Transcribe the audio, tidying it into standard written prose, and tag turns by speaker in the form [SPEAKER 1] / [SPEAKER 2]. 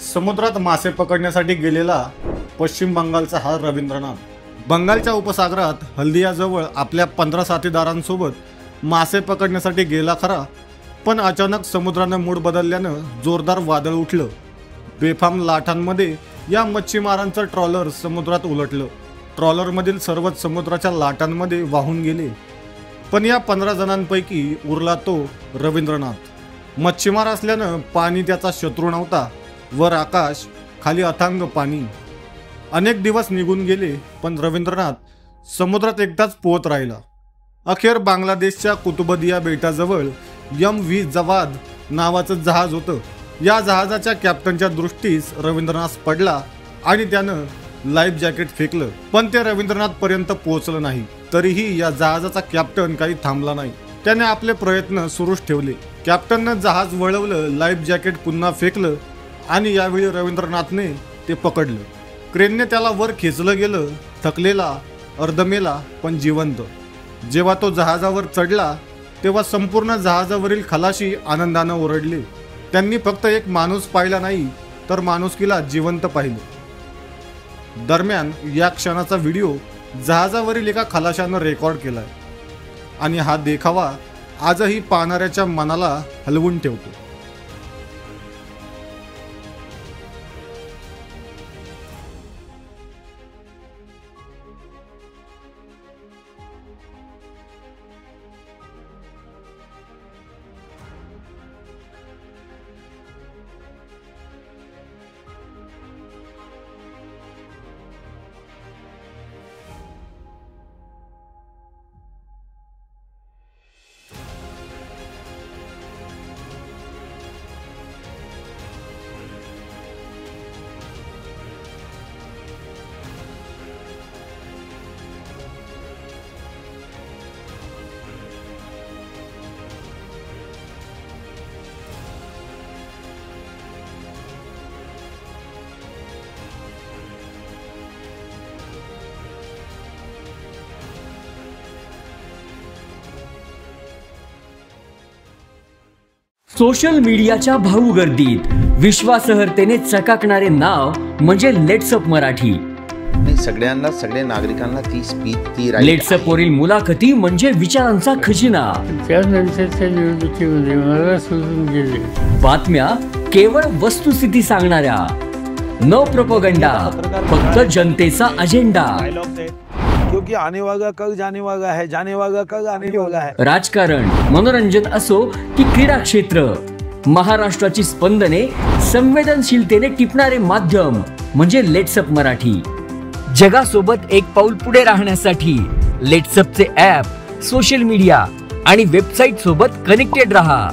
[SPEAKER 1] समुद्रात मासे पकडण्यासाठी गेलेला पश्चिम बंगालचा हा रवींद्रनाथ बंगालच्या उपसागरात हल्दियाजवळ आपल्या 15 साथीदारांसोबत मासे पकडण्यासाठी गेला खरा, पण अचानक समुद्रानं मूड बदलल्यानं जोरदार वादळ उठलं। बेफाम लाटांमध्ये या मच्छीमारांचं ट्रॉलर समुद्रात उलटलं। ट्रॉलरमधील सर्वच समुद्राच्या लाटांमध्ये वाहून गेले, पण या 15 जणांपैकी उरला तो रवींद्रनाथ। मच्छीमार असल्यानं पाणी त्याचा शत्रू नव्हता। वर आकाश, खाली अथांग पाणी। अनेक दिवस निघून गेले, पण रवींद्रनाथ समुद्रात एकटाच पोहत राहिला। अखेर बांगलादेशच्या कुतुबदिया बेटाजवळ MV जवाद नावाचं जहाज होतं। या जहाजाच्या कॅप्टनच्या दृष्टीस रवींद्रनाथ पडला आणि त्यानं लाईफ जॅकेट फेकलं, पण ते रवींद्रनाथ पर्यंत पोहोचलं नाही। तरीही या जहाजाचा कॅप्टन काही थांबला नाही। त्याने आपले प्रयत्न सुरूच ठेवले। कॅप्टननं जहाज वळवलं, लाईफ जॅकेट पुन्हा फेकलं आणि यावेळी रवींद्रनाथने ते पकडलं। क्रेनने त्याला वर खेचलं गेलं, थकलेला, अर्धमेला पण जिवंत। जेव्हा तो जहाजावर चढला तेव्हा संपूर्ण जहाजावरील खलाशी आनंदानं ओरडले। त्यांनी फक्त एक माणूस पाहिला नाही, तर माणुसकीला जिवंत पाहिलं। दरम्यान या क्षणाचा व्हिडिओ जहाजावरील एका खलाशानं रेकॉर्ड केलाय आणि हा देखावा आजही पाहणाऱ्याच्या मनाला हलवून ठेवतो।
[SPEAKER 2] सोशल मीडियाच्या भाऊ गर्दीत विश्वासार्हतेने चकाकणारे नाव म्हणजे लेट्सअप मराठी।
[SPEAKER 3] सगळ्यांना, सगळ्या नागरिकांना ती स्पीच, ती
[SPEAKER 2] लेट्सअप वरील मुलाखती म्हणजे विचारांचा खजिना।
[SPEAKER 4] त्यानंतरच्या निवडणुकीमध्ये मला सोडून गेले।
[SPEAKER 2] बातम्या केवळ वस्तुस्थिती सांगणाऱ्या, न प्रोपगंडा, फक्त जनतेचा अजेंडा।
[SPEAKER 5] क्योंकि आने वाला कल जाने वाला है, जाने वाला कल आने वाला है।
[SPEAKER 2] राजकारण, मनोरंजन असो की क्रीडा क्षेत्र, महाराष्ट्राची स्पंदने संवेदनशीलतेने टिपणारे माध्यम म्हणजे लेट्सअप मराठी। जगासोबत एक पाऊल पुढे राहण्यासाठी लेट्सअपचे ॲप, सोशल मीडिया आणि वेबसाईट सोबत कनेक्टेड रहा।